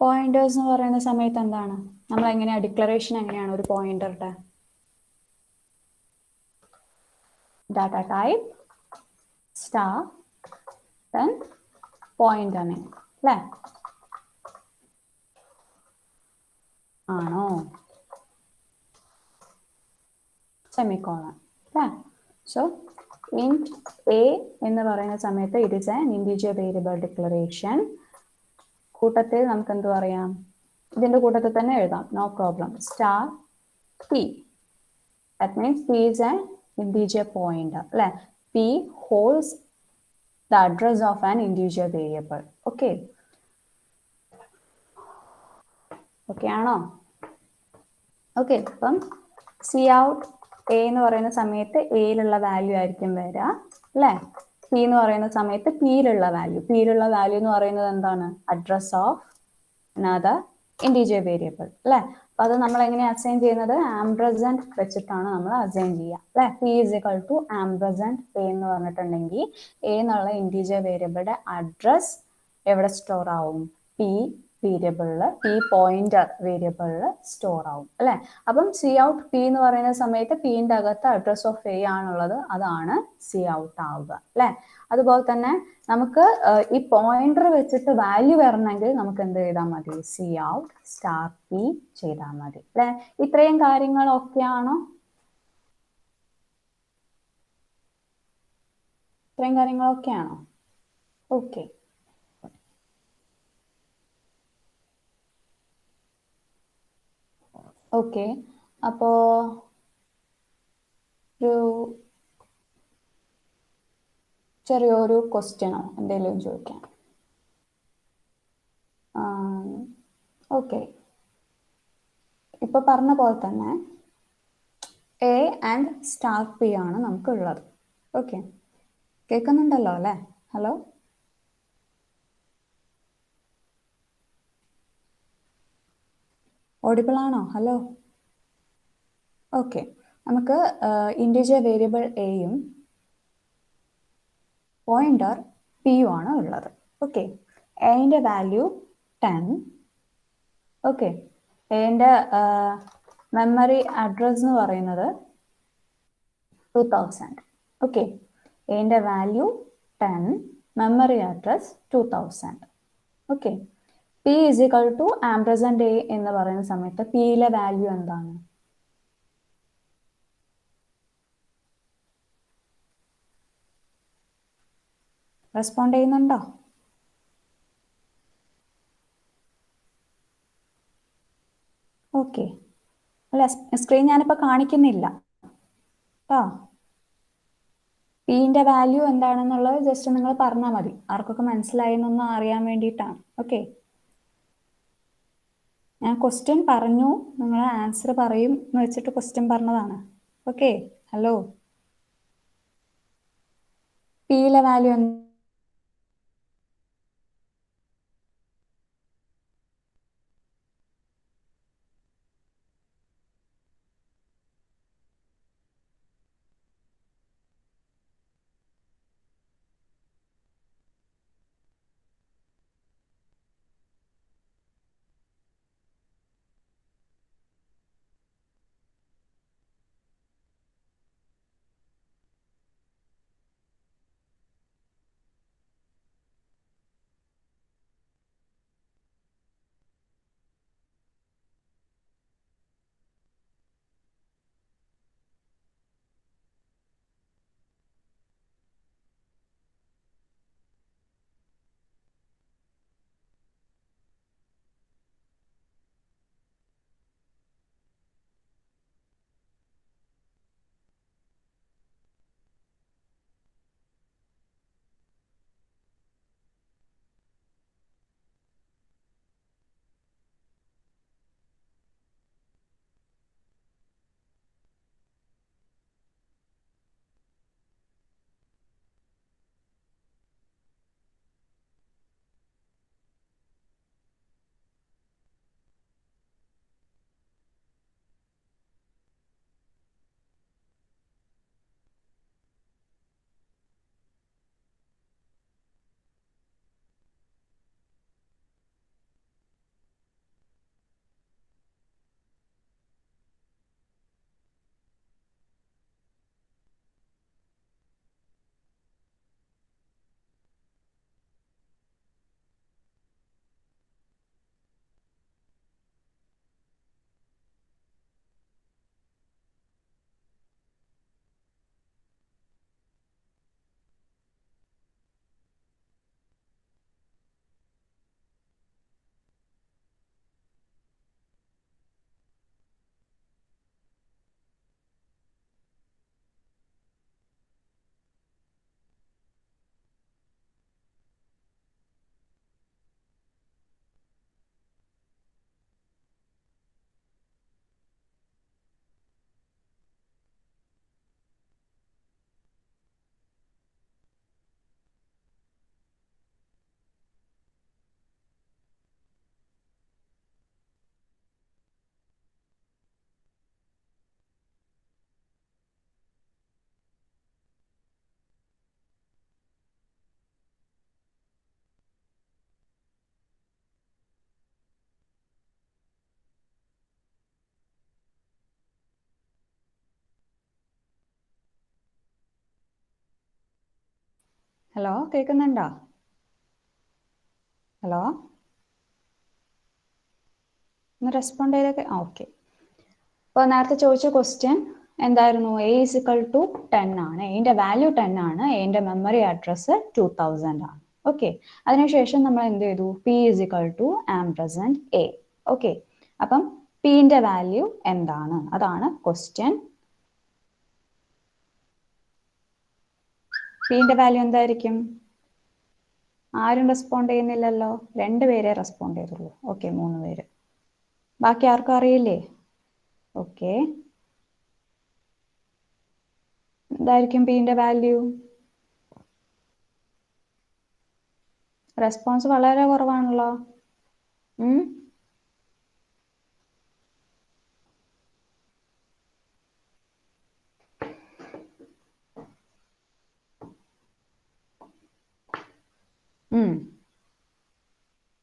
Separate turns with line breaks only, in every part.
Pointers എന്ന് പറയുന്ന സമയത്ത് എന്താണ് നമ്മൾ എങ്ങനെയാണ് ഡിക്ലറേഷൻ എങ്ങനെയാണ് ഒരു പോയിന്ററുടെ data type star then pointer name അല്ലേ ആണോ സെമിക്കോളൻ അല്ലേ സോ int a എന്ന് പറയുന്ന സമയത്ത് it is an integer variable declaration കൂട്ടത്തിൽ നമുക്ക് എന്ത് പറയാം ഇതിന്റെ കൂട്ടത്തിൽ തന്നെ എഴുതാം no problem star p that means p is an integer pointer അല്ലെ p holds the address of an integer variable okay ആണോ ഓക്കെ അപ്പം സി ഔട്ട് എ എന്ന് പറയുന്ന സമയത്ത് എയിലുള്ള വാല്യൂ ആയിരിക്കും വരിക അല്ലേ പി എന്ന് പറയുന്ന സമയത്ത് പിയിലുള്ള വാല്യൂ എന്ന് പറയുന്നത് എന്താണ് address of another integer variable അല്ലേ അപ്പൊ അത് നമ്മൾ എങ്ങനെയാണ് അസൈൻ ചെയ്യുന്നത് ആംപ്രസന്റ് വെച്ചിട്ടാണ് നമ്മൾ അസൈൻ ചെയ്യുക അല്ലെ P is equal to ampersand A എന്ന് പറഞ്ഞിട്ടുണ്ടെങ്കിൽ എ എന്നുള്ള ഇന്റീജർ വേരിയബിളുടെ അഡ്രസ് എവിടെ സ്റ്റോർ ആവും പി വേരിയബിളിൽ പി പോയിന്റർ വേരിയബിളിൽ സ്റ്റോർ ആവും അല്ലെ അപ്പം സി ഔട്ട് പി എന്ന് പറയുന്ന സമയത്ത് പിന്റെ അകത്ത് അഡ്രസ് ഓഫ് എ ആണുള്ളത് അതാണ് സി ഔട്ട് ആവുക അല്ലെ അതുപോലെ തന്നെ നമുക്ക് ഈ പോയിന്റർ വെച്ചിട്ട് വാല്യൂ വരണമെങ്കിൽ നമുക്ക് എന്ത് ചെയ്താൽ മതി സി ഔട്ട് സ്റ്റാർ പി ചെയ്താൽ മതി അല്ലെ ഇത്രയും കാര്യങ്ങളൊക്കെയാണോ ഇത്രയും കാര്യങ്ങളൊക്കെയാണോ ഓക്കെ ഓക്കെ അപ്പോ ഒരു ചെറിയൊരു ക്വസ്റ്റ്യനോ എന്തെങ്കിലും ചോദിക്കാം ഓക്കെ ഇപ്പൊ പറഞ്ഞ പോലെ തന്നെ എ ആൻഡ് സ്റ്റാർ പി ആണ് നമുക്കുള്ളത് ഓക്കെ കേൾക്കുന്നുണ്ടല്ലോ അല്ലേ ഹലോ ഓഡിബിൾ ആണോ ഹലോ ഓക്കെ നമുക്ക് ഇൻഡിജർ വേരിയബിൾ എയും പോയിന്റർ പിയും ആണ് ഉള്ളത് ഓക്കെ എന്റെ വാല്യൂ 10 ഓക്കെ എന്റെ മെമ്മറി അഡ്രസ് എന്ന് പറയുന്നത് 2000 ഓക്കെ എന്റെ value 10 memory address 2000 okay P is equal to ampersand A എന്ന് പറയുന്ന സമയത്ത് പിയിലെ വാല്യൂ എന്താണ് റെസ്പോണ്ട് ചെയ്യുന്നുണ്ടോ ഓക്കെ അല്ല സ്ക്രീൻ ഞാനിപ്പോൾ കാണിക്കുന്നില്ല കേട്ടോ പിന്റെ വാല്യൂ എന്താണെന്നുള്ളത് ജസ്റ്റ് നിങ്ങൾ പറഞ്ഞാൽ മതി ആർക്കൊക്കെ മനസ്സിലായി എന്നൊന്ന് അറിയാൻ വേണ്ടിയിട്ടാണ് ഓക്കെ ഞാൻ ക്വസ്റ്റ്യൻ പറഞ്ഞു നിങ്ങൾ ആൻസർ പറയും എന്ന് വെച്ചിട്ട് ക്വസ്റ്റ്യൻ പറഞ്ഞതാണ് ഓക്കെ ഹലോ പിയിലെ വാല്യൂ ഹലോ, കേൾക്കുന്നുണ്ടോ? ഹലോ, ഒന്ന് റെസ്പോണ്ട് ചെയ്തൊക്കെ. ഓക്കെ. അപ്പോൾ നേരത്തെ ചോദിച്ച ക്വസ്റ്റ്യൻ എന്തായിരുന്നു? എ ഈസ് ഇക്വൽ ടു 10 ആണ്. എന്റെ വാല്യൂ 10 ആണ്. എന്റെ മെമ്മറി അഡ്രസ്സ് 2000 ആണ്. ഓക്കെ. അതിനുശേഷം നമ്മൾ എന്ത് ചെയ്തു? P is equal to ampersand A. Okay. അപ്പം പിന്റെ വാല്യൂ എന്താണ്? അതാണ് ക്വസ്റ്റ്യൻ. പിന്റെ വാല്യൂ എന്തായിരിക്കും? ആരും റെസ്പോണ്ട് ചെയ്യുന്നില്ലല്ലോ. 2 പേരെ റെസ്പോണ്ട് ചെയ്തുള്ളൂ. ഓക്കെ, 3 പേര്. ബാക്കി ആർക്കും അറിയില്ലേ? ഓക്കെ. എന്തായിരിക്കും പിന്റെ വാല്യൂ? റെസ്പോൺസ് വളരെ കുറവാണല്ലോ. ഉം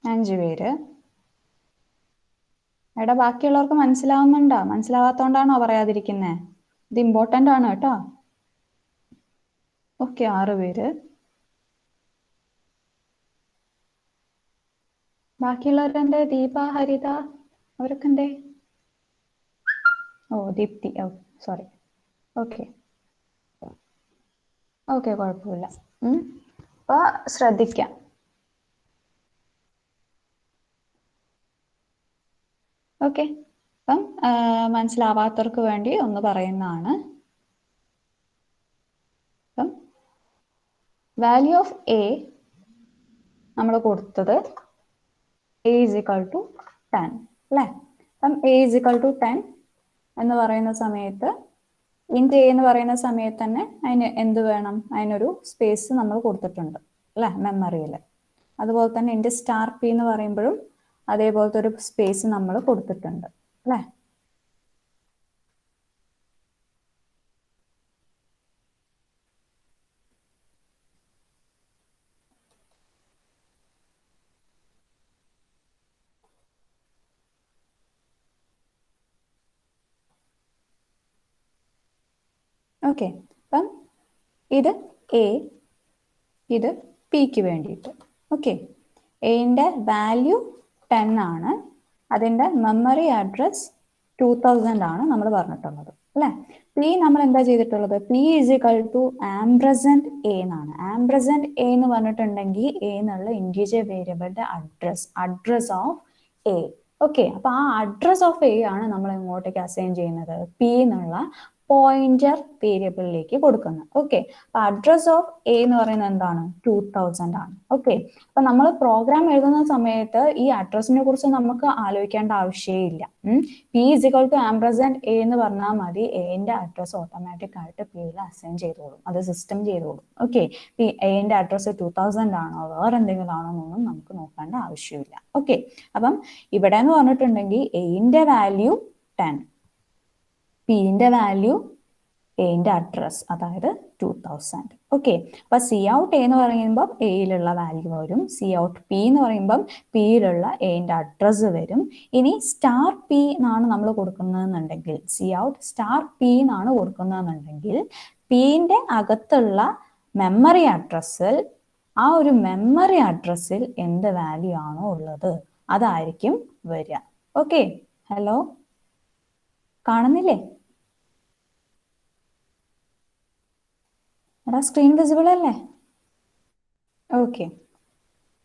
5 പേര്. എടാ, ബാക്കിയുള്ളവർക്ക് മനസ്സിലാവുന്നുണ്ടോ? മനസ്സിലാവാത്തോണ്ടാണോ പറയാതിരിക്കുന്നേ? ഇത് ഇമ്പോർട്ടൻ്റ് ആണ് കേട്ടോ. ഓക്കെ, 6 പേര്. ബാക്കിയുള്ളവരെന്തേ? ദീപ, ഹരിത, അവരൊക്കെ എന്തേ? ഓ, ദീപ്തി. ഓ, സോറി. ഓക്കെ ഓക്കെ, കുഴപ്പമില്ല. അപ്പോൾ ശ്രദ്ധിക്കാം. ഓക്കെ. അപ്പം മനസ്സിലാവാത്തവർക്ക് വേണ്ടി ഒന്ന് പറയുന്നതാണ്. അപ്പം വാല്യൂ ഓഫ് എ നമ്മൾ കൊടുത്തത് എ ഈസ് ഇക്വൽ ടു 10 അല്ലേ? അപ്പം എ ഈസ് ഇക്വൽ ടു 10 എന്ന് പറയുന്ന സമയത്ത് ഇൻറ്റ് എ എന്ന് പറയുന്ന സമയത്ത് തന്നെ അതിന് എന്ത് വേണം? അതിനൊരു സ്പേസ് നമ്മൾ കൊടുത്തിട്ടുണ്ട് അല്ലേ, മെമ്മറിയിൽ. അതുപോലെ തന്നെ ഇൻറ്റ് സ്റ്റാർ പി എന്ന് പറയുമ്പോഴും അതേപോലത്തെ ഒരു സ്പേസ് നമ്മൾ കൊടുത്തിട്ടുണ്ട് അല്ലേ? ഓക്കെ. അപ്പം ഇത് എ, ഇത് പിക്ക് വേണ്ടിയിട്ട്. ഓക്കെ. എന്റെ വാല്യൂ 10 ആണ്. അതിൻ്റെ മെമ്മറി അഡ്രസ് 2000 ആണ് നമ്മൾ പറഞ്ഞിട്ടുള്ളത് അല്ലേ? പി നമ്മൾ എന്താ ചെയ്തിട്ടുള്ളത്? P is equal to ampersand A എന്നാണ്. ആംപർസൻഡ് എ എന്ന് പറഞ്ഞിട്ടുണ്ടെങ്കിൽ എ എന്നുള്ള ഇൻറ്റീജർ വേരിയബിളിന്റെ അഡ്രസ് ഓഫ് എ. ഓക്കെ. അപ്പൊ ആ അഡ്രസ് ഓഫ് എ ആണ് നമ്മൾ ഇങ്ങോട്ടേക്ക് അസൈൻ ചെയ്യുന്നത്, പി എന്നുള്ള പോയിന്റർ വേരിയബിളിലേക്ക് കൊടുക്കുന്നത്. ഓക്കെ. അപ്പൊ അഡ്രസ് ഓഫ് എ എന്ന് പറയുന്നത് എന്താണ്? 2000 ആണ്. ഓക്കെ. അപ്പൊ നമ്മൾ പ്രോഗ്രാം എഴുതുന്ന സമയത്ത് ഈ അഡ്രസ്സിനെ കുറിച്ച് നമുക്ക് ആലോചിക്കേണ്ട ആവശ്യമില്ല. P is equal to ampersand A എന്ന് പറഞ്ഞാൽ മതി. എന്റെ അഡ്രസ് ഓട്ടോമാറ്റിക് ആയിട്ട് പിയിൽ അസൈൻ ചെയ്തോളും, അത് സിസ്റ്റം ചെയ്തോളും. ഓക്കെ. എന്റെ അഡ്രസ് 2000 ആണോ വേറെ എന്തെങ്കിലും ആണോ എന്നൊന്നും നമുക്ക് നോക്കേണ്ട ആവശ്യമില്ല. ഓക്കെ. അപ്പം ഇവിടെ എന്ന് പറഞ്ഞിട്ടുണ്ടെങ്കിൽ എന്റെ വാല്യൂ 10, പിന്റെ വാല്യൂ എന്റെ അഡ്രസ് അതായത് 2000. ഓക്കെ. അപ്പൊ സി ഔട്ട് എ എന്ന് പറയുമ്പോൾ എയിലുള്ള വാല്യൂ വരും, സി ഔട്ട് പി എന്ന് പറയുമ്പം പിയിലുള്ള എന്റെ അഡ്രസ് വരും. ഇനി സ്റ്റാർ പി എന്നാണ് നമ്മൾ കൊടുക്കുന്നതെന്നുണ്ടെങ്കിൽ, സി ഔട്ട് സ്റ്റാർ പി എന്നാണ് കൊടുക്കുന്നതെന്നുണ്ടെങ്കിൽ പിന്റെ അകത്തുള്ള മെമ്മറി അഡ്രസ്സിൽ ആ ഒരു മെമ്മറി അഡ്രസ്സിൽ എന്ത് വാല്യൂ ആണോ ഉള്ളത് അതായിരിക്കും വരിക. ഓക്കെ. ഹലോ, കാണുന്നില്ലേ? എടാ, സ്ക്രീൻ വിസിബിൾ അല്ലേ? ഓക്കെ.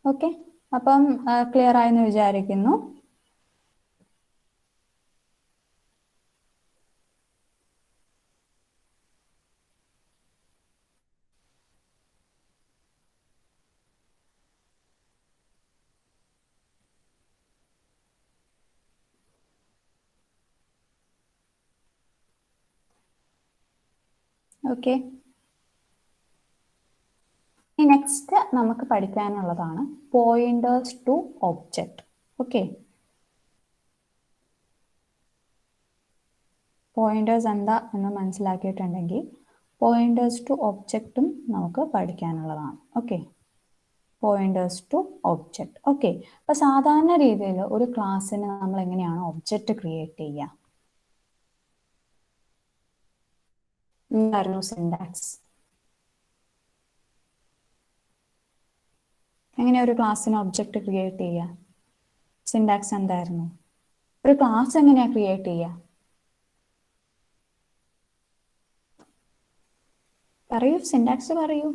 ഓക്കെ. അപ്പം ക്ലിയർ ആയെന്ന് വിചാരിക്കുന്നു. ഓക്കെ. നെക്സ്റ്റ് നമുക്ക് പഠിക്കാനുള്ളതാണ് pointers to object. Okay. Pointers എന്താ എന്ന് മനസ്സിലാക്കിയിട്ടുണ്ടെങ്കിൽ പോയിന്റേഴ്സ് ടു ഒബ്ജക്റ്റും നമുക്ക് പഠിക്കാനുള്ളതാണ്. Okay. Pointers to object. Okay. അപ്പൊ സാധാരണ രീതിയിൽ ഒരു ക്ലാസ്സിന് നമ്മൾ എങ്ങനെയാണ് ഒബ്ജക്റ്റ് ക്രിയേറ്റ് ചെയ്യുക? എന്തായിരുന്നു സിൻടാക്സ്? എങ്ങനെ ഒരു ക്ലാസ്സിന് ഒബ്ജക്റ്റ് ക്രിയേറ്റ് ചെയ്യുക? സിൻടാക്സ് എന്തായിരുന്നു? ഒരു ക്ലാസ് എങ്ങനെയാ ക്രിയേറ്റ് ചെയ്യുക? പറയൂ, സിൻടാക്സ് പറയൂ.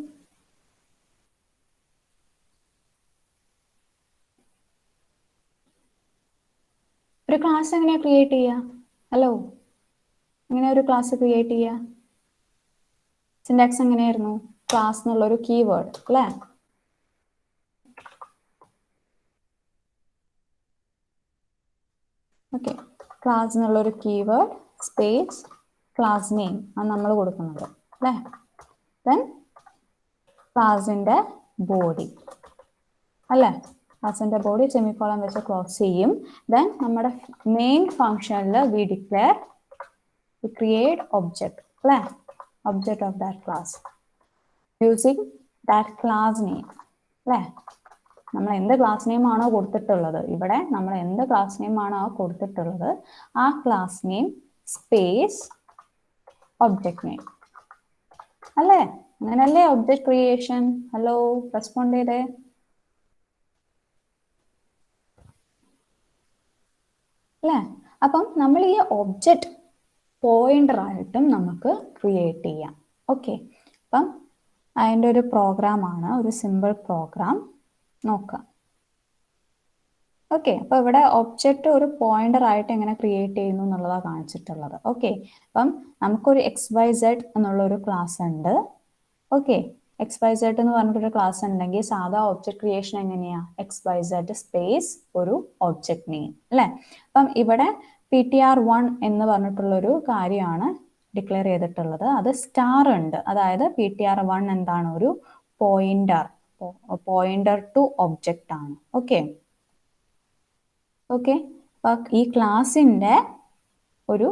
ഒരു ക്ലാസ് എങ്ങനെയാ ക്രിയേറ്റ് ചെയ്യുക? ഹലോ, എങ്ങനെയാ ഒരു ക്ലാസ് ക്രിയേറ്റ് ചെയ്യുക? സിൻടാക്സ് എങ്ങനെയായിരുന്നു? ക്ലാസ് എന്നുള്ളൊരു കീവേഡ് അല്ലേ? ഓക്കെ, ക്ലാസ് എന്നുള്ളൊരു കീവേഡ് സ്പേസ് ക്ലാസ് നെയിം ആണ് നമ്മൾ കൊടുക്കുന്നത് അല്ലേ? ദെൻ ക്ലാസിന്റെ ബോഡി അല്ലേ? ക്ലാസിന്റെ ബോഡി സെമിക്കോളൻ വെച്ച് ക്ലോസ് ചെയ്യും. ദെൻ നമ്മുടെ മെയിൻ ഫംഗ്ഷനിൽ വി ഡിക്ലെയർ ക്രിയേറ്റ് ഒബ്ജക്ട് അല്ലേ? Object of that class using that class name അല്ലേ? നമ്മൾ എന്ത് ക്ലാസ് നെയിം ആണോ കൊടുത്തിട്ടുള്ളത്, ഇവിടെ നമ്മൾ എന്ത് ക്ലാസ് നെയിം ആണോ കൊടുത്തിട്ടുള്ളത്, ആ class name space object name അല്ലേ? അങ്ങനല്ലേ ഒബ്ജക്ട് ക്രിയേഷൻ? ഹലോ, റെസ്പോണ്ട് ചെയ്തേ. അല്ലേ? അപ്പം നമ്മൾ ഈ ഒബ്ജക്റ്റ് പോയിന്റർ ആയിട്ടും നമുക്ക് ക്രിയേറ്റ് ചെയ്യാം. ഓക്കെ, അപ്പം അതിൻ്റെ ഒരു പ്രോഗ്രാം ആണ്, ഒരു സിമ്പിൾ പ്രോഗ്രാം നോക്കാം. ഓക്കെ, അപ്പൊ ഇവിടെ ഒബ്ജക്റ്റ് ഒരു പോയിന്റർ ആയിട്ട് എങ്ങനെ ക്രിയേറ്റ് ചെയ്യുന്നു എന്നുള്ളതാണ് കാണിച്ചിട്ടുള്ളത്. ഓക്കെ, അപ്പം നമുക്കൊരു XYZ എന്നുള്ള ഒരു ക്ലാസ് ഉണ്ട്. ഓക്കെ, XYZ എന്ന് പറഞ്ഞിട്ടൊരു ക്ലാസ് ഉണ്ടെങ്കിൽ സാധാ ഒബ്ജക്ട് ക്രിയേഷൻ എങ്ങനെയാ? XYZ സ്പേസ് ഒരു ഒബ്ജക്ട് നെയിം അല്ലേ? അപ്പം ഇവിടെ PTR1 എന്ന് പറഞ്ഞിട്ടുള്ളൊരു കാര്യമാണ് ഡിക്ലെയർ ചെയ്തിട്ടുള്ളത്. അത് സ്റ്റാർ ഉണ്ട്, അതായത് PTR1 എന്താണ്? ഒരു പോയിന്റർ ടു ഒബ്ജക്റ്റ് ആണ്. ഓക്കെ ഓക്കെ, അപ്പൊ ഈ ക്ലാസിന്റെ ഒരു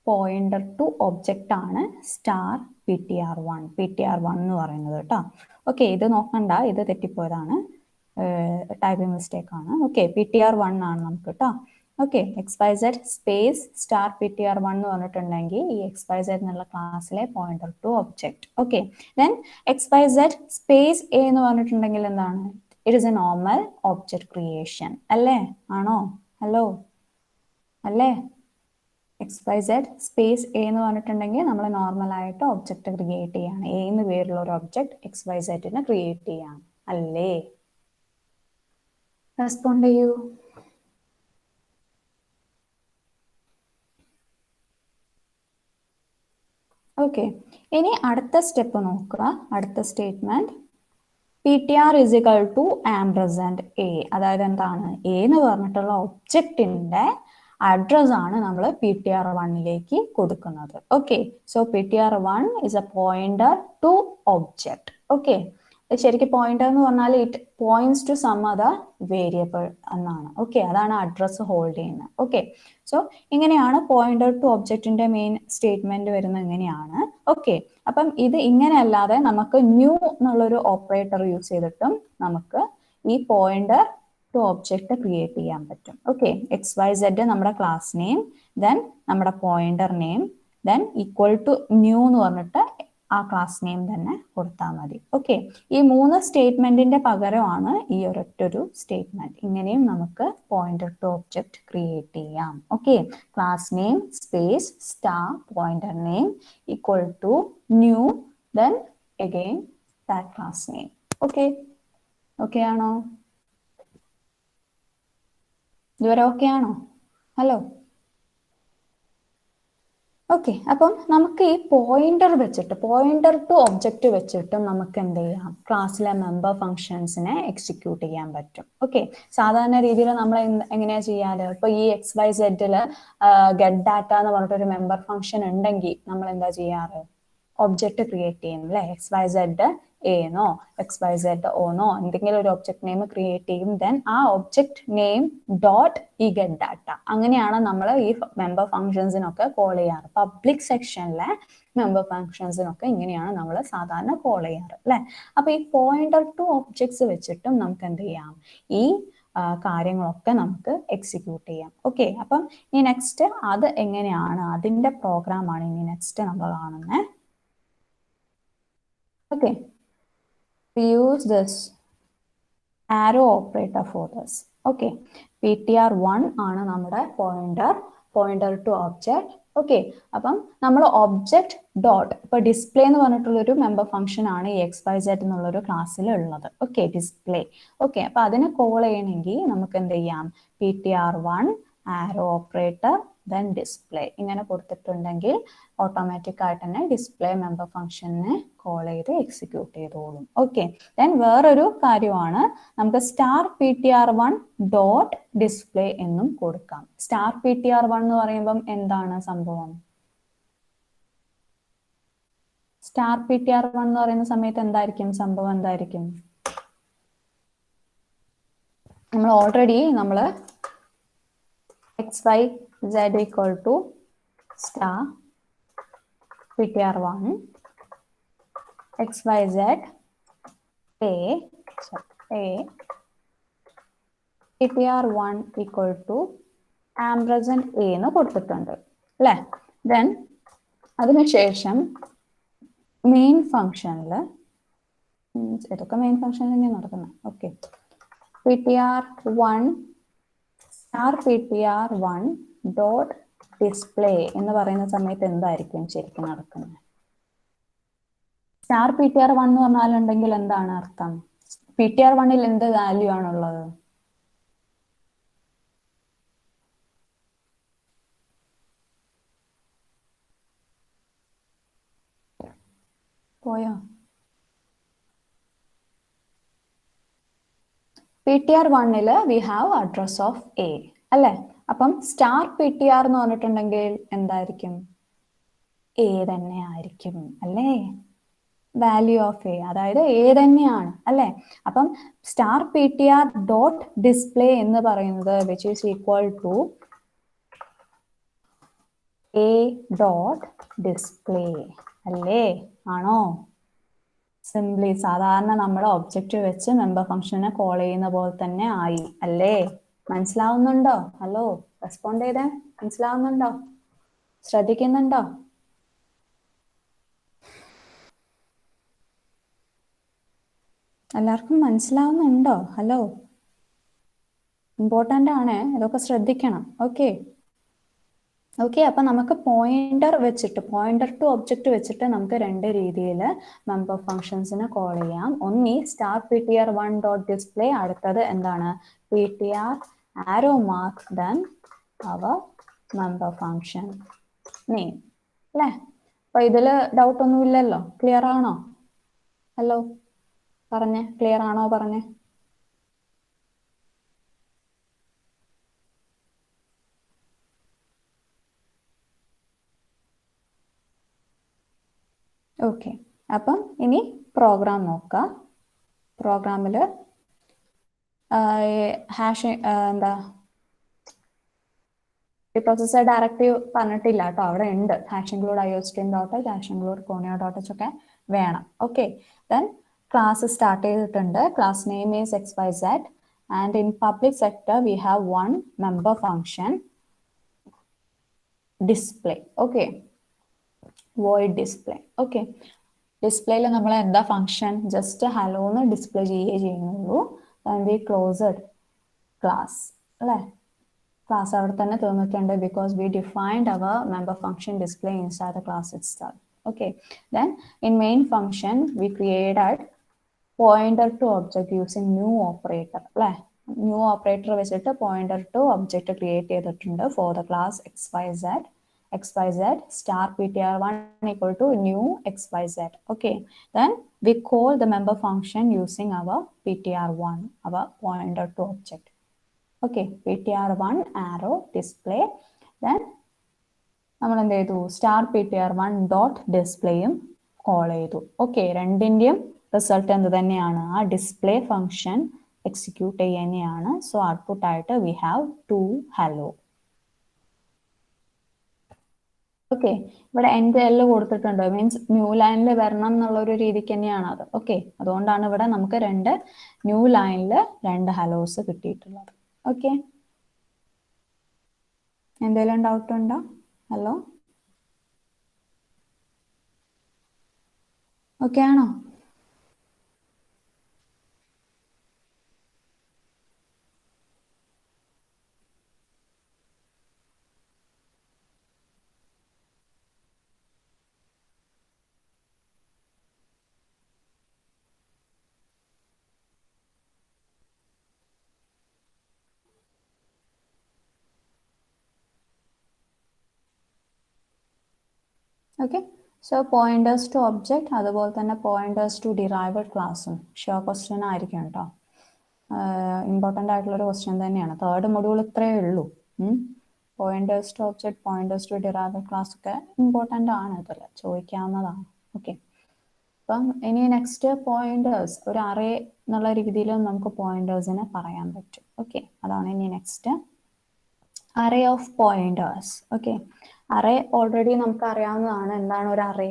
പോയിന്റർ ടു ഒബ്ജക്റ്റ് ആണ് സ്റ്റാർ PTR1 എന്ന് പറയുന്നത് കേട്ടോ. ഓക്കെ, ഇത് നോക്കണ്ട, ഇത് തെറ്റിപ്പോയതാണ്, ടൈപ്പിംഗ് മിസ്റ്റേക്ക് ആണ്. ഓക്കെ, PTR1 ആണ് നമുക്ക് കേട്ടോ. Okay, XYZ space star PTR1 എന്ന് പറഞ്ഞിട്ടുണ്ടെങ്കിൽ ഈ XYZ എന്നുള്ള ക്ലാസ്സിലെ pointer to object. Okay, then XYZ space A എന്ന് പറഞ്ഞിട്ടുണ്ടെങ്കിൽ എന്താണ്? It is a normal object creation അല്ലേ? ആണോ? ഹലോ, അല്ലേ? XYZ സ്പേസ് A എന്ന് പറഞ്ഞിട്ടുണ്ടെങ്കിൽ നമ്മൾ നോർമൽ ആയിട്ട് ഒബ്ജക്റ്റ് ക്രിയേറ്റ് ചെയ്യാണ്. A എന്ന് പേരുള്ള ഒരു ഒബ്ജക്റ്റ് XYZ ക്രിയേറ്റ് ചെയ്യാണ് അല്ലേ? റെസ്പോണ്ട് ചെയ്യൂ. ഓക്കെ, ഇനി അടുത്ത സ്റ്റെപ്പ് നോക്കുക. അടുത്ത statement PTR is equal to ampersand A, അതായത് എന്താണ്? A എന്ന് പറഞ്ഞിട്ടുള്ള ഒബ്ജക്റ്റിന്റെ അഡ്രസ് ആണ് നമ്മൾ PTR1ലേക്ക് കൊടുക്കുന്നത്. Okay, so PTR1 is a pointer to object. Okay, ശരിക്കും പോയിന്റർ എന്ന് പറഞ്ഞാൽ it points to some other variable എന്നാണ്. ഓക്കെ, അതാണ് അഡ്രസ് ഹോൾഡ് ചെയ്യുന്നത്. ഓക്കെ, സോ ഇങ്ങനെയാണ് പോയിന്റർ ടു ഒബ്ജക്റ്റിന്റെ മെയിൻ സ്റ്റേറ്റ്മെന്റ് വരുന്നത് ഇങ്ങനെയാണ്. ഓക്കെ, അപ്പം ഇത് ഇങ്ങനെ അല്ലാതെ നമുക്ക് ന്യൂ എന്നുള്ളൊരു ഓപ്പറേറ്റർ യൂസ് ചെയ്തിട്ടും നമുക്ക് ഈ പോയിന്റർ ടു ഒബ്ജക്റ്റ് ക്രിയേറ്റ് ചെയ്യാൻ പറ്റും. ഓക്കെ, XYZ നമ്മുടെ ക്ലാസ് നെയിം, ദെൻ നമ്മുടെ pointer name, then equal to new എന്ന് പറഞ്ഞിട്ട് ആ ക്ലാസ് നെയിം തന്നെ കൊടുത്താൽ മതി. ഓക്കെ, ഈ 3 സ്റ്റേറ്റ്മെന്റിന്റെ പകരമാണ് ഈ ഒരൊറ്റൊരു സ്റ്റേറ്റ്മെന്റ്. ഇങ്ങനെയും നമുക്ക് പോയിന്റർ ടു ഒബ്ജക്റ്റ് ക്രിയേറ്റ് ചെയ്യാം. Okay, class name space star pointer name equal to new, then again that class name. Okay, okay ആണോ? ഇതുവരെ ഓക്കെ ആണോ? ഹലോ, ഓക്കെ, അപ്പം നമുക്ക് ഈ പോയിന്റർ വെച്ചിട്ട്, പോയിന്റർ ടു ഒബ്ജക്റ്റ് വെച്ചിട്ട് നമുക്ക് എന്ത് ചെയ്യാം? ക്ലാസ്സിലെ മെമ്പർ ഫംഗ്ഷൻസിനെ എക്സിക്യൂട്ട് ചെയ്യാൻ പറ്റും. ഓക്കെ, സാധാരണ രീതിയിൽ നമ്മൾ എങ്ങനെയാ ചെയ്യാറ്? ഇപ്പൊ ഈ XYZ ഗെറ്റ് ഡാറ്റ എന്ന് പറഞ്ഞിട്ടൊരു മെമ്പർ ഫംഗ്ഷൻ ഉണ്ടെങ്കിൽ നമ്മൾ എന്താ ചെയ്യാറ്? ഒബ്ജക്റ്റ് ക്രിയേറ്റ് ചെയ്യും അല്ലെ? XYZ A എന്നോ XYZ O എന്നോ എന്തെങ്കിലും ഒരു ഒബ്ജക്ട് നെയിം ക്രിയേറ്റ് ചെയ്യും. ദെൻ ആ ഒബ്ജക്ട് നെയിം ഡോട്ട് ഈ ഗെറ്റ് ഡാറ്റ, അങ്ങനെയാണ് നമ്മൾ ഈ മെമ്പർ ഫംഗ്ഷൻസിനൊക്കെ കോൾ ചെയ്യാറ്. പബ്ലിക് സെക്ഷനിലെ മെമ്പർ ഫംഗ്ഷൻസിനൊക്കെ ഇങ്ങനെയാണ് നമ്മൾ സാധാരണ കോൾ ചെയ്യാറ് അല്ലെ? അപ്പൊ ഈ പോയിന്റർ ടു ഒബ്ജക്ട്സ് വെച്ചിട്ടും നമുക്ക് എന്ത് ചെയ്യാം? ഈ കാര്യങ്ങളൊക്കെ നമുക്ക് എക്സിക്യൂട്ട് ചെയ്യാം. ഓക്കെ, അപ്പം ഇനി നെക്സ്റ്റ് അത് എങ്ങനെയാണ്, അതിന്റെ പ്രോഗ്രാം ആണ് ഇനി നെക്സ്റ്റ് നമ്മൾ കാണുന്നത്. Okay, we use this arrow operator for this. Okay, ptr1 ആണ് നമ്മുടെ pointer to object. ഓക്കെ, അപ്പം നമ്മൾ ഒബ്ജക്റ്റ് ഡോട്ട് ഇപ്പൊ ഡിസ്പ്ലേ എന്ന് പറഞ്ഞിട്ടുള്ളൊരു മെമ്പർ ഫംഗ്ഷൻ ആണ് ഈ XYZ എന്നുള്ളൊരു ക്ലാസ്സിൽ ഉള്ളത്. Okay, display. ഓക്കെ, അപ്പൊ അതിനെ കോൾ ചെയ്യണമെങ്കിൽ നമുക്ക് എന്ത് ചെയ്യാം, ptr1 ആരോ ഓപ്പറേറ്റർ ദെൻ ഡിസ്പ്ലേ ഇങ്ങനെ കൊടുത്തിട്ടുണ്ടെങ്കിൽ ഓട്ടോമാറ്റിക് ആയിട്ട് തന്നെ ഡിസ്പ്ലേ മെമ്പർ ഫംഗ്ഷനെ കോൾ ചെയ്ത് എക്സിക്യൂട്ട് ചെയ്തോളും. ഓക്കെ, ദെൻ വേറൊരു കാര്യമാണ്, നമുക്ക് സ്റ്റാർ ptr1 ഡോട്ട് ഡിസ്പ്ലേ എന്നും കൊടുക്കാം. സ്റ്റാർ ptr1 എന്ന് പറയുമ്പം എന്താണ് സംഭവം? സ്റ്റാർ ptr1 എന്ന് പറയുന്ന സമയത്ത് എന്തായിരിക്കും സംഭവം? എന്തായിരിക്കും? നമ്മൾ already XYZ equal to star ptr1 XYZ a ptr1 equal to ampersand a എന്ന് കൊടുത്തിട്ടുണ്ട് അല്ലേ? ദെൻ അതിനുശേഷം മെയിൻ ഫംഗ്ഷനിൽ ഇതൊക്കെ മെയിൻ ഫംഗ്ഷനിൽ തന്നെയാണ് നടക്കുന്നത്. Okay, ptr1 star ptr1 dot display എന്ന് പറയുന്ന സമയത്ത് എന്തായിരിക്കും ശരിക്കും നടക്കുന്നത്? സ്റ്റാർ ptr1 എന്ന് പറഞ്ഞാലുണ്ടെങ്കിൽ എന്താണ് അർത്ഥം? ptr1ൽ എന്ത് വാല്യൂ ആണുള്ളത്? പോയോ? ptr1ൽ we have address of A അല്ലേ? അപ്പം സ്റ്റാർ ptr എന്ന് പറഞ്ഞിട്ടുണ്ടെങ്കിൽ എന്തായിരിക്കും? എ തന്നെ ആയിരിക്കും അല്ലേ? വാല്യൂ ഓഫ് എ, അതായത് എ തന്നെയാണ് അല്ലേ? അപ്പം സ്റ്റാർ ptr ഡോട്ട് ഡിസ്പ്ലേ എന്ന് പറയുന്നത് which is equal to a dot display അല്ലേ? ആണോ? സിംപ്ലി സാധാരണ നമ്മുടെ ഒബ്ജക്റ്റ് വെച്ച് മെമ്പർ ഫംഗ്ഷനെ കോൾ ചെയ്യുന്ന പോലെ തന്നെ ആയി അല്ലേ? മനസ്സിലാവുന്നുണ്ടോ? ഹലോ, റെസ്പോണ്ട് ചെയ്തേ. മനസ്സിലാവുന്നുണ്ടോ? ശ്രദ്ധിക്കുന്നുണ്ടോ? എല്ലാവർക്കും മനസ്സിലാവുന്നുണ്ടോ? ഹലോ, ഇമ്പോർട്ടൻ്റ് ആണ്, ഇതൊക്കെ ശ്രദ്ധിക്കണം. ഓക്കെ ഓക്കെ, അപ്പം നമുക്ക് പോയിന്റർ ടു ഒബ്ജക്റ്റ് വെച്ചിട്ട് നമുക്ക് രണ്ട് രീതിയിൽ മെമ്പർ ഫംഗ്ഷൻസിനെ കോൾ ചെയ്യാം. ഒന്നി സ്റ്റാർ ptr1 ഡോട്ട് ഡിസ്പ്ലേ, അടുത്തത് എന്താണ് ptr ആരോ മാർക്ക് ദെൻ അവർ മെമ്പർ ഫംഗ്ഷൻ നെയിം അല്ലേ? അപ്പൊ ഇതില് ഡൗട്ട് ഒന്നും ഇല്ലല്ലോ? ക്ലിയർ ആണോ? ഹലോ പറഞ്ഞേ, ക്ലിയർ ആണോ? പറഞ്ഞേ. ഓക്കെ, അപ്പം ഇനി പ്രോഗ്രാം നോക്കാം. പ്രോഗ്രാമിൽ ഹാഷ് എന്താ പ്രിപ്രോസസർ ഡയറക്റ്റീവ് പറഞ്ഞിട്ടില്ല കേട്ടോ, അവിടെ ഉണ്ട്. Hash include iostream dot hash include conio dot ഒക്കെ വേണം. ഓക്കെ, ദെൻ ക്ലാസ് സ്റ്റാർട്ട് ചെയ്തിട്ടുണ്ട്. Class name is XYZ and in public sector we have one member function display. Okay, void display. Okay, ഡിസ്പ്ലേയിൽ നമ്മൾ എന്താ ഫംഗ്ഷൻ ജസ്റ്റ് ഹലോ എന്ന് display ചെയ്യുന്നുള്ളൂ. We closed class അല്ലേ? Class അവിടെ തന്നെ തീർന്നിട്ടുണ്ട് because we defined our member function display inside the class itself. Okay, then in main function we created pointer to object using new operator അല്ലേ? New operator വെച്ചിട്ട് pointer to object create ചെയ്തിട്ടുണ്ട് for the class XYZ star ptr1 equal to new XYZ. Okay, then we call the member function using our ptr1, our pointer to object. Okay, ptr1 arrow display, then നമ്മൾ എന്ത് ചെയ്തു? Star ptr1 dot ഡിസ്പ്ലേയും call ചെയ്തു. Okay, രണ്ടിൻ്റെയും result എന്ത് തന്നെയാണ്? ആ display function execute ചെയ്യുന്നതാണ്. So output ആയിട്ട് വി ഹാവ് 2 ഹലോ. ഓക്കെ, ഇവിടെ NL കൊടുത്തിട്ടുണ്ട്, മീൻസ് ന്യൂ ലൈനിൽ വരണം എന്നുള്ള ഒരു രീതിക്ക് തന്നെയാണ് അത്. ഓക്കെ, അതുകൊണ്ടാണ് ഇവിടെ നമുക്ക് ന്യൂ ലൈനിൽ 2 ഹലോസ് കിട്ടിയിട്ടുള്ളത്. ഓക്കെ, എന്തെങ്കിലും ഡൗട്ട് ഉണ്ടോ? ഹലോ, ഓക്കെ ആണോ? Okay. So pointers to object, അതുപോലെ തന്നെ പോയിന്റേഴ്സ് ടു ഡിറൈവഡ് ക്ലാസ്സും ഷുവർ ക്വസ്റ്റ്യൻ ആയിരിക്കും കേട്ടോ. ഇമ്പോർട്ടൻ്റ് ആയിട്ടുള്ളൊരു ക്വസ്റ്റ്യൻ തന്നെയാണ്. തേർഡ് മൊഡ്യൂൾ ഇത്രയേ ഉള്ളൂ. Pointers to object, pointers to derived class ഒക്കെ ഇമ്പോർട്ടൻ്റ് ആണ്, ഇതിൽ ചോദിക്കാവുന്നതാണ്. ഓക്കെ. അപ്പം ഇനി നെക്സ്റ്റ് പോയിന്റേഴ്സ്, ഒരു അറേ എന്നുള്ള രീതിയിൽ നമുക്ക് പോയിന്റേഴ്സിനെ പറയാൻ പറ്റും. ഓക്കെ, അതാണ് ഇനി next array of pointers. Okay, array already നമുക്ക് അറിയാവുന്നതാണ്. എന്താണ് ഒരു അറേ?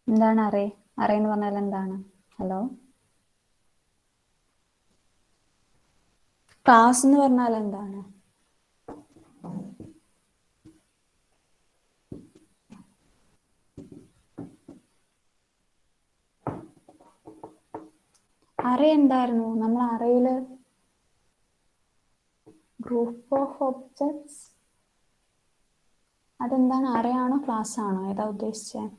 എന്താണ് അറേ? അറേ എന്ന് പറഞ്ഞാൽ എന്താണ്? ഹലോ, ക്ലാസ് എന്ന് പറഞ്ഞാൽ എന്താണ്? അറേ എന്തായിരുന്നു? നമ്മൾ അറേയില് ഗ്രൂപ്പ് ഓഫ് ഒബ്ജക്ട്സ്, അതെന്താണ്? അറേ ആണോ ക്ലാസ് ആണോ? ഏതാ ഉദ്ദേശിച്ചത്?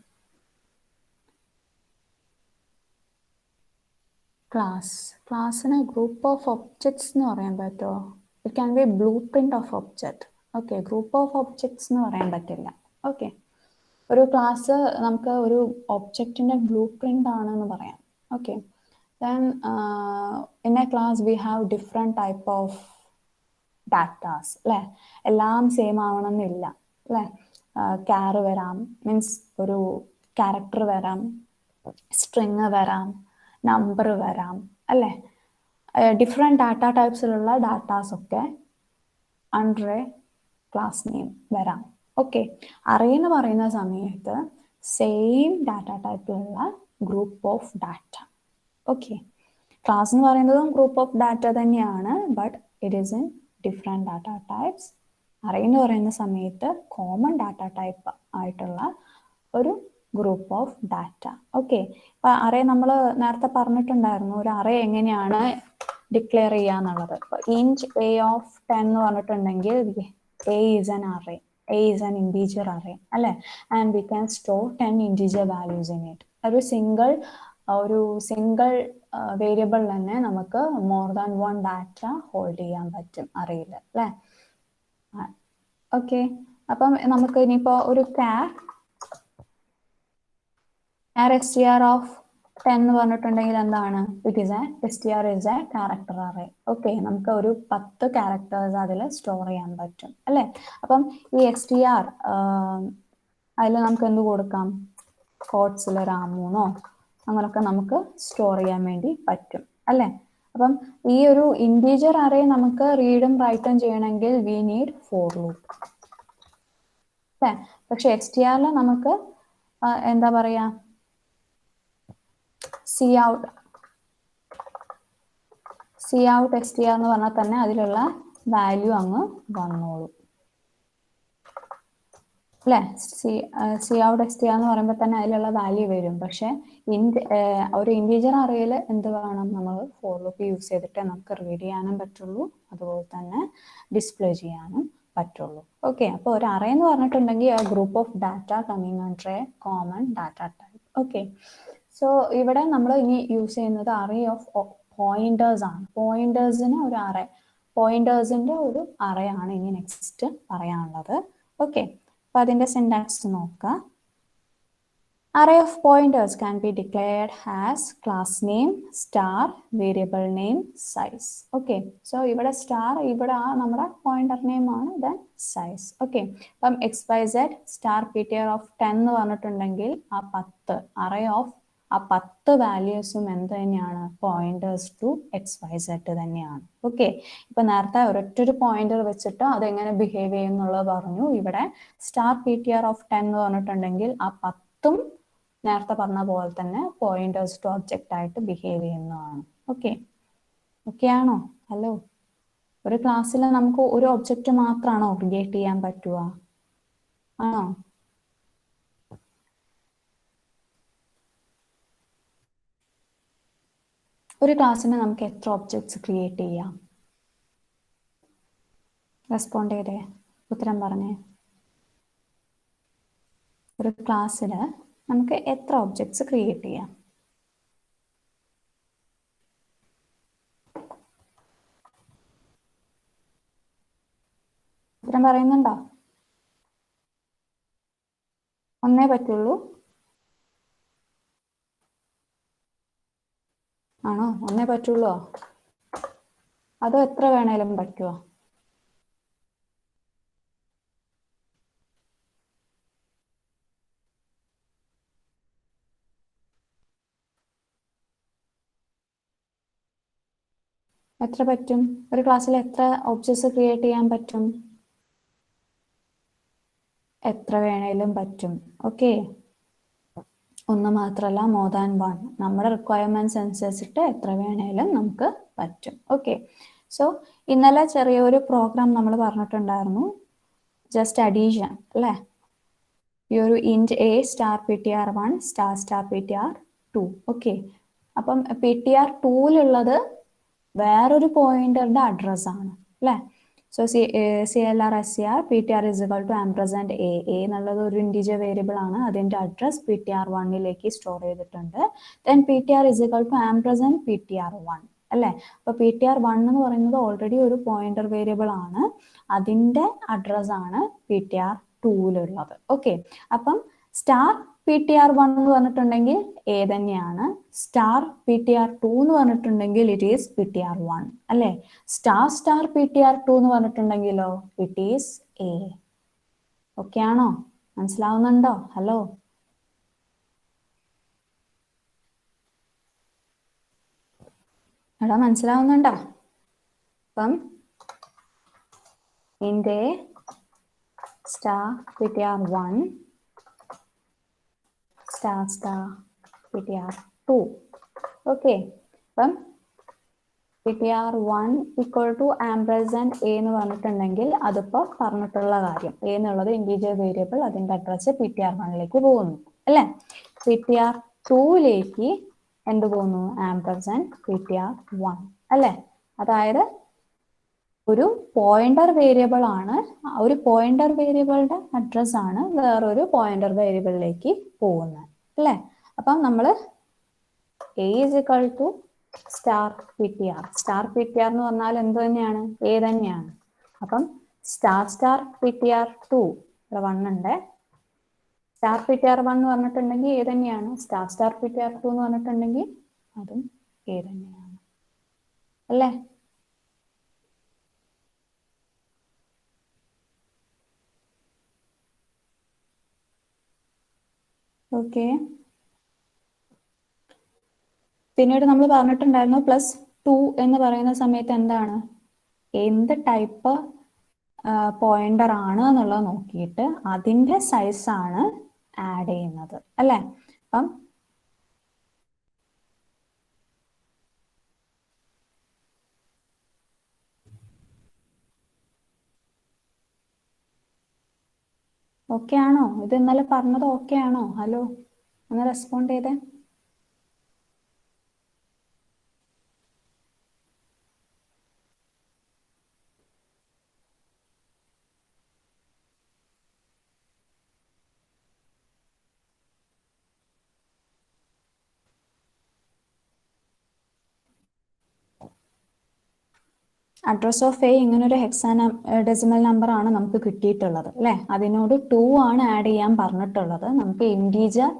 ക്ലാസ്സിന് ഗ്രൂപ്പ് ഓഫ് ഒബ്ജക്ട്സ് എന്ന് പറയാൻ പറ്റുമോ? It can be blue print of object. Okay, group of objects എന്ന് പറയാൻ പറ്റില്ല. ഓക്കെ, ഒരു ക്ലാസ് നമുക്ക് ഒരു ഒബ്ജക്റ്റിന്റെ ബ്ലൂ പ്രിന്റ് ആണെന്ന് പറയാം. Okay, then in a class we have different type of datas അല്ലേ? എല്ലാം സെയിം ആവണമെന്നില്ല അല്ലേ? ക്യാർ വരാം, മീൻസ് ഒരു ക്യാരക്ടർ വരാം, സ്ട്രിങ് വരാം, നമ്പർ വരാം അല്ലേ? ഡിഫറെൻറ്റ് ഡാറ്റ ടൈപ്സിലുള്ള ഡാറ്റാസ് ഒക്കെ അണ്ടർ എ ക്ലാസ് നെയിം വരാം. ഓക്കെ, അറേ എന്ന് പറയുന്ന സമയത്ത് സെയിം ഡാറ്റ ടൈപ്പിലുള്ള group of data. Okay, class എന്ന് പറയുന്നതും ഗ്രൂപ്പ് ഓഫ് ഡാറ്റ തന്നെയാണ്, but it is in different data types. Array എന്ന് പറയുന്ന സമയത്ത് കോമൺ ഡാറ്റ ടൈപ്പ് ആയിട്ടുള്ള ഒരു ഗ്രൂപ്പ് ഓഫ് ഡാറ്റ. ഓക്കെ, ഇപ്പൊ അറേ നമ്മൾ നേരത്തെ പറഞ്ഞിട്ടുണ്ടായിരുന്നു, ഒരു അറേ എങ്ങനെയാണ് ഡിക്ലെയർ ചെയ്യുക എന്നുള്ളത്. ഇൻറ്റ് എ ഓഫ് 10 എന്ന് പറഞ്ഞിട്ടുണ്ടെങ്കിൽ A is an array, A is an integer array അല്ലേ? And we can store 10 integer values in it. ഒരു സിംഗിൾ വേരിയബിൾ തന്നെ നമുക്ക് മോർ ദാൻ 1 ഡാറ്റ ഹോൾഡ് ചെയ്യാൻ പറ്റും അറിയില്ല അല്ലേ? ഓക്കെ, അപ്പം നമുക്ക് ഇനിയിപ്പോ ഒരു char str ഓഫ് 10 എന്ന് പറഞ്ഞിട്ടുണ്ടെങ്കിൽ എന്താണ്? It is str is a character array. Okay, നമുക്ക് ഒരു 10 ക്യാരക്ടേഴ്സ് അതിൽ സ്റ്റോർ ചെയ്യാൻ പറ്റും അല്ലേ? അപ്പം ഈ str അതിൽ നമുക്ക് എന്ത് കൊടുക്കാം? കോട്ട്സിൽ രാമൂന്നോ അങ്ങനൊക്കെ നമുക്ക് സ്റ്റോർ ചെയ്യാൻ വേണ്ടി പറ്റും അല്ലേ? അപ്പം ഈ ഒരു ഇൻറ്റീജർ അറേ നമുക്ക് റീഡും റൈറ്റും ചെയ്യണമെങ്കിൽ വി നീഡ് ഫോർ ലൂപ്പ് അല്ലേ? പക്ഷെ എക്സ്ടിആറിൽ നമുക്ക് എന്താ പറയാ, സി ഔട്ട് എക്സ്ടിആർ എന്ന് പറഞ്ഞാൽ തന്നെ അതിലുള്ള വാല്യൂ അങ്ങ് വന്നോളൂ അല്ലേ? സി ഔട്ട് എക്സ്ടിആർ എന്ന് പറയുമ്പോൾ തന്നെ അതിലുള്ള വാല്യൂ വരും. പക്ഷെ ഒരു ഇൻറ്റീജർ അറേയിൽ എന്ത് വേണം? നമ്മൾ ഫോർ ലൂപ്പ് യൂസ് ചെയ്തിട്ട് നമുക്ക് റീഡ് ചെയ്യാനും പറ്റുള്ളൂ, അതുപോലെ തന്നെ ഡിസ്പ്ലേ ചെയ്യാനും പറ്റുള്ളൂ. ഓക്കെ, അപ്പോൾ ഒരു അറേ എന്ന് പറഞ്ഞിട്ടുണ്ടെങ്കിൽ ആ group of data coming under A common data type. Okay, so ഇവിടെ നമ്മൾ ഇനി യൂസ് ചെയ്യുന്നത് അറേ ഓഫ് പോയിന്റേഴ്സ് ആണ്. പോയിന്റേഴ്സിന് ഒരു അറേ, പോയിന്റേഴ്സിന്റെ ഒരു അറേ ആണ് ഇനി നെക്സ്റ്റ് പറയാനുള്ളത്. ഓക്കെ, അപ്പൊ അതിന്റെ സിന്റാക്സ് നോക്കാം. Array of pointers can be declared as class name, star, variable name, size. Okay, so ഇവിടെ star, ഇവിടെ നമ്മുടെ pointer name ആണ്, then size. Okay, അപ്പം xyz star ptr of 10 എന്ന് പറഞ്ഞിട്ടുണ്ടെങ്കിൽ ആ 10 array of ആ 10 വാല്യൂസും എന്ത് തന്നെയാണ്? പോയിന്റേഴ്സ് ടു xyz തന്നെയാണ്. ഓക്കെ, ഇപ്പൊ നേരത്തെ ഒരൊറ്റൊരു പോയിന്റർ വെച്ചിട്ട് അതെങ്ങനെ ബിഹേവ് ചെയ്യുന്നുള്ളത് പറഞ്ഞു. ഇവിടെ സ്റ്റാർ ptr of 10 എന്ന് പറഞ്ഞിട്ടുണ്ടെങ്കിൽ ആ 10ഉം നേരത്തെ പറഞ്ഞ പോലെ തന്നെ പോയിന്റേഴ്സ് ടു ഒബ്ജക്റ്റ് ആയിട്ട് ബിഹേവ് ചെയ്യുന്നതാണ്. ഓക്കെ, ഓക്കെ ആണോ? ഹലോ, ഒരു ക്ലാസ്സിൽ നമുക്ക് ഒരു ഒബ്ജക്റ്റ് മാത്രമാണോ ക്രിയേറ്റ് ചെയ്യാൻ പറ്റുക? ആണോ? ഒരു ക്ലാസ്സിന് നമുക്ക് എത്ര ഒബ്ജക്ട്സ് ക്രിയേറ്റ് ചെയ്യാം? റെസ്പോണ്ട് ചെയ്തേ, ഉത്തരം പറഞ്ഞേ. ഒരു ക്ലാസ്സിൽ നമുക്ക് എത്ര ഒബ്ജക്ട്സ് ക്രിയേറ്റ് ചെയ്യാം? പറയുന്നുണ്ടോ? ഒന്നേ പറ്റുള്ളൂ? ആണോ? ഒന്നേ പറ്റുള്ളൂ? അതോ എത്ര വേണേലും പറ്റുമോ? എത്ര പറ്റും? ഒരു ക്ലാസ്സിൽ എത്ര ഒബ്ജക്ട്സ് ക്രിയേറ്റ് ചെയ്യാൻ പറ്റും? എത്ര വേണേലും പറ്റും. ഓക്കെ, ഒന്ന് മാത്രമല്ല, മോർ ദാൻ വൺ. നമ്മുടെ റിക്വയർമെന്റ്സ് അനുസരിച്ചിട്ട് എത്ര വേണേലും നമുക്ക് പറ്റും. ഓക്കെ, സോ ഇന്നലെ ചെറിയൊരു പ്രോഗ്രാം നമ്മൾ പറഞ്ഞിട്ടുണ്ടായിരുന്നു, ജസ്റ്റ് അഡീഷൻ അല്ലേ? ഈ ഒരു int A star P T R 1 star star P T R 2. Okay, അപ്പം പി ടി ആർ 2ലുള്ളത് വേറൊരു പോയിന്ററിന്റെ അഡ്രസ് ആണ് അല്ലേ? So C L R S C R P T R is equal to ampersand A എന്നുള്ളത് ഒരു integer variable ആണ്. അതിന്റെ അഡ്രസ് പി ടി ആർ 1ലേക്ക് സ്റ്റോർ ചെയ്തിട്ടുണ്ട്. Then P T R is equal to ampersand P T R 1 അല്ലേ? അപ്പൊ P T R 1 എന്ന് പറയുന്നത് ഓൾറെഡി ഒരു പോയിന്റർ വേരിയബിൾ ആണ്. അതിന്റെ അഡ്രസ് ആണ് പി ടി ആർ 2ലുള്ളത്. ഓക്കെ, അപ്പം സ്റ്റാർ പി ടി ആർ 1 എന്ന് പറഞ്ഞിട്ടുണ്ടെങ്കിൽ എ തന്നെയാണ്. സ്റ്റാർ പി ടി ആർ 2 എന്ന് പറഞ്ഞിട്ടുണ്ടെങ്കിൽ it is P T R 1 അല്ലേ? Star star P T R 2 എന്ന് പറഞ്ഞിട്ടുണ്ടെങ്കിലോ ഇറ്റ് ഈസ് എ. ഓക്കെ ആണോ? മനസ്സിലാവുന്നുണ്ടോ? ഹലോ, എടാ മനസ്സിലാവുന്നുണ്ടോ? അപ്പം int A star P T R 1 star star P T R 2. Okay, അപ്പം P T R 1 equal to ampersand A എന്ന് പറഞ്ഞിട്ടുണ്ടെങ്കിൽ അതിപ്പോൾ പറഞ്ഞിട്ടുള്ള കാര്യം, എ എന്നുള്ളത് ഇൻറ്റീജർ വേരിയബിൾ, അതിന്റെ അഡ്രസ് പി ടി ആർ 1ലേക്ക് പോകുന്നു അല്ലേ? പി ടി ആർ 2ലേക്ക് എന്ത് പോകുന്നു? ആംപ്രസൻറ്റ് പി ടി ആർ 1 അല്ലേ? അതായത് ഒരു പോയിന്റർ വേരിയബിൾ ആണ്, ഒരു പോയിന്റർ വേരിയബിളുടെ അഡ്രസ് ആണ് വേറൊരു പോയിന്റർ വേരിയബിളിലേക്ക് പോകുന്നത് അല്ലേ? അപ്പം നമ്മൾ a is equal to star P T R. Star P T R എന്ന് പറഞ്ഞാൽ എന്ത് തന്നെയാണ്? എ തന്നെയാണ്. അപ്പം star star P T R 2 ഇവിടെ 1 ഉണ്ട്. സ്റ്റാർ പി ടി ആർ 1 എന്ന് പറഞ്ഞിട്ടുണ്ടെങ്കിൽ എ തന്നെയാണ്. Star star P T R 2 എന്ന് പറഞ്ഞിട്ടുണ്ടെങ്കിൽ അതും എ തന്നെയാണ് അല്ലേ? ഓക്കെ, പിന്നീട് നമ്മൾ പറഞ്ഞിട്ടുണ്ടായിരുന്നു പ്ലസ് 2 എന്ന് പറയുന്ന സമയത്ത് എന്താണ്, എന്ത് ടൈപ്പ് പോയിന്റർ ആണ് എന്നുള്ളത് നോക്കിയിട്ട് അതിന്റെ സൈസ് ആണ് ആഡ് ചെയ്യുന്നത് അല്ലേ? അപ്പം ഓക്കെ ആണോ? ഇത് ഇന്നലെ പറഞ്ഞത് ഓക്കെ ആണോ? ഹലോ, ഒന്ന് റെസ്പോണ്ട് ചെയ്തേ. അഡ്രസ് ഓഫ് എ ഇങ്ങനെ ഒരു ഡെസിമൽ നമ്പർ ആണ് നമുക്ക് കിട്ടിയിട്ടുള്ളത് അല്ലെ? അതിനോട് 2 ആണ് ആഡ് ചെയ്യാൻ പറഞ്ഞിട്ടുള്ളത്. നമുക്ക് ഇൻറ്റീജർ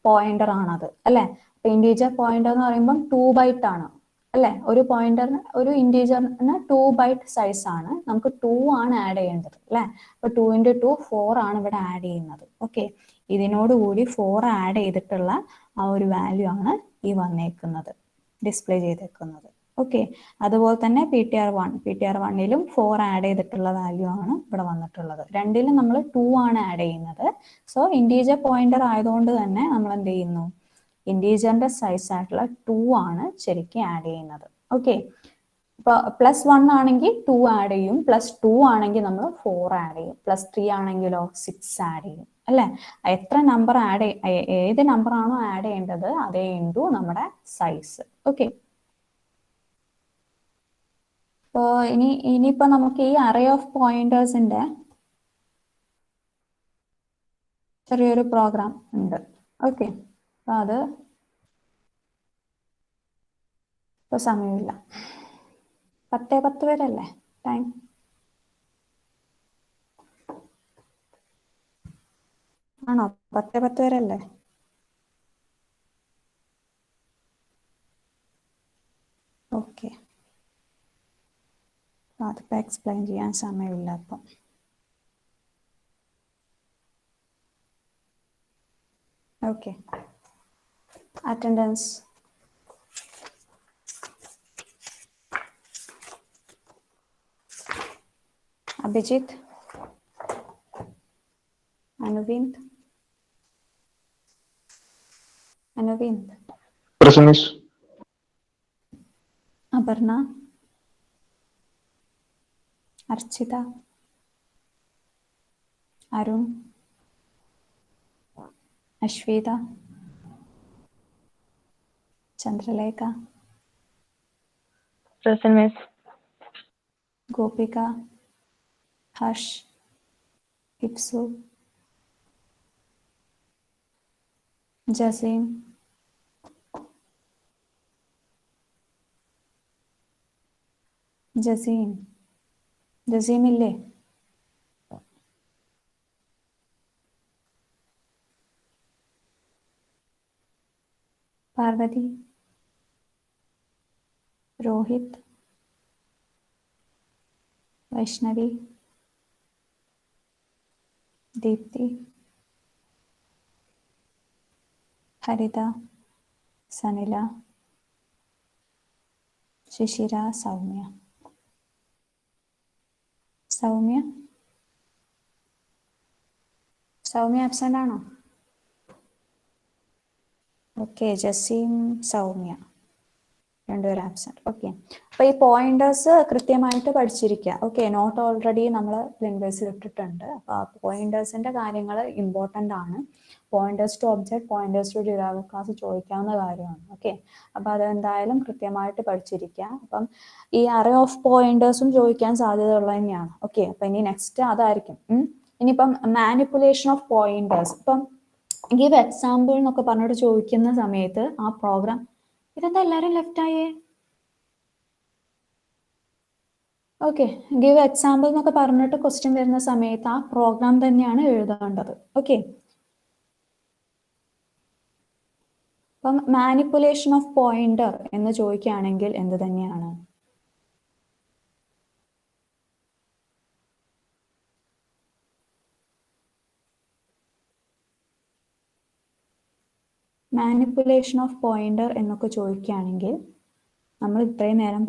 പോയിന്റർ ആണത് അല്ലെ? അപ്പൊ ഇൻറ്റീജർ പോയിന്റർ എന്ന് പറയുമ്പോൾ 2 ബൈറ്റ് ആണ് അല്ലെ? ഒരു പോയിന്ററിന്, ഒരു ഇൻറ്റീജറിന് 2 ബൈറ്റ് സൈസ് ആണ്. നമുക്ക് 2 ആണ് ആഡ് ചെയ്യേണ്ടത് അല്ലെ? അപ്പൊ 2 into 2 4 ആണ് ഇവിടെ ആഡ് ചെയ്യുന്നത്. ഓക്കെ, ഇതിനോടുകൂടി 4 ആഡ് ചെയ്തിട്ടുള്ള ആ ഒരു വാല്യൂ ആണ് ഈ വന്നേക്കുന്നത്, ഡിസ്പ്ലേ ചെയ്തേക്കുന്നത്. ഓക്കെ, അതുപോലെ തന്നെ പി ടി ആർ 1ലും 4 ആഡ് ചെയ്തിട്ടുള്ള വാല്യൂ ആണ് ഇവിടെ വന്നിട്ടുള്ളത്. രണ്ടിലും നമ്മൾ 2 ആണ് ആഡ് ചെയ്യുന്നത്. സോ ഇൻറ്റീജർ പോയിന്റർ ആയതുകൊണ്ട് തന്നെ നമ്മൾ എന്ത് ചെയ്യുന്നു, ഇൻറ്റീജറിന്റെ സൈസ് ആയിട്ടുള്ള 2 ആണ് ശരിക്കും ആഡ് ചെയ്യുന്നത്. ഓക്കെ, ഇപ്പൊ +1 ആണെങ്കിൽ 2 ആഡ് ചെയ്യും, +2 ആണെങ്കിൽ നമ്മൾ 4 ആഡ് ചെയ്യും, +3 ആണെങ്കിലോ 6 ആഡ് ചെയ്യും അല്ലെ? എത്ര നമ്പർ ഏത് നമ്പർ ആണോ ആഡ് ചെയ്യേണ്ടത് അതേ ഇൻറ്റു നമ്മുടെ സൈസ്. ഓക്കെ, അപ്പോൾ ഇനിയിപ്പോ നമുക്ക് ഈ അറേ ഓഫ് പോയിന്റേഴ്സിന്റെ ചെറിയൊരു പ്രോഗ്രാം ഉണ്ട്. ഓക്കെ, അപ്പൊ അത് ഇപ്പൊ സമയമില്ല, 10:10 വരെ അല്ലേ ടൈം? ആണോ? 10 വരെ അല്ലേ? ഓക്കെ, അതിപ്പോൾ എക്സ്പ്ലെയിൻ ചെയ്യാൻ സമയമില്ല അപ്പം. Okay, attendance. Abhijith, Anuvind. Anuvind.
Present, Miss.
Aparna, Archita, Arun, Ashweta, Chandralekha,
Present, Miss.
Gopika, Harsh, Ipsu, Jaseem, Jaseem. Jaseem ഇല്ലേ? പാർവതി, രോഹിത്, വൈഷ്ണവി, ദീപ്തി, ഹരിത, സനില, ശിശിര, സൗമ്യ. സൗമ്യ, സൗമ്യ ആബ്സെന്റ് ആണോ? ഓക്കെ, ജസീം, സൗമ്യ രണ്ടുപേരും ആബ്സെന്റ്. ഓക്കെ, അപ്പൊ ഈ പോയിന്റേഴ്സ് കൃത്യമായിട്ട് പഠിച്ചിരിക്കുക. ഓക്കെ, നോട്ട് ഓൾറെഡി നമ്മൾ ലിൻവേഴ്സിൽ ഇട്ടിട്ടുണ്ട്. അപ്പൊ ആ പോയിന്റേഴ്സിന്റെ കാര്യങ്ങൾ ഇമ്പോർട്ടൻ്റ് ആണ്. Pointers to object, pointers to derived class ചോദിക്കാവുന്ന കാര്യമാണ്. ഓക്കെ, അപ്പൊ അതെന്തായാലും കൃത്യമായിട്ട് പഠിച്ചിരിക്കുക. അപ്പം ഈ അറേ ഓഫ് പോയിന്റേഴ്സും ചോദിക്കാൻ സാധ്യതയുള്ള തന്നെയാണ്. ഓക്കെ, അപ്പൊ ഇനി നെക്സ്റ്റ് അതായിരിക്കും. ഇനിയിപ്പം മാനിപ്പുലേഷൻ ഓഫ് പോയിന്റേഴ്സ്. ഇപ്പം ഗിവ് എക്സാമ്പിൾ എന്നൊക്കെ പറഞ്ഞിട്ട് ചോദിക്കുന്ന സമയത്ത് ആ പ്രോഗ്രാം, ഇതെന്താ എല്ലാവരും ലെഫ്റ്റ് ആയേ? ഓക്കെ, ഗിവ് എക്സാമ്പിൾ എന്നൊക്കെ പറഞ്ഞിട്ട് ക്വസ്റ്റ്യൻ വരുന്ന സമയത്ത് ആ പ്രോഗ്രാം തന്നെയാണ് എഴുതേണ്ടത്. ഓക്കെ, അപ്പം മാനിപ്പുലേഷൻ ഓഫ് പോയിന്റർ എന്ന് ചോദിക്കുകയാണെങ്കിൽ എന്ത് തന്നെയാണ്? മാനിപ്പുലേഷൻ ഓഫ് പോയിന്റർ എന്നൊക്കെ ചോദിക്കുകയാണെങ്കിൽ നമ്മൾ ഇത്രയും നേരം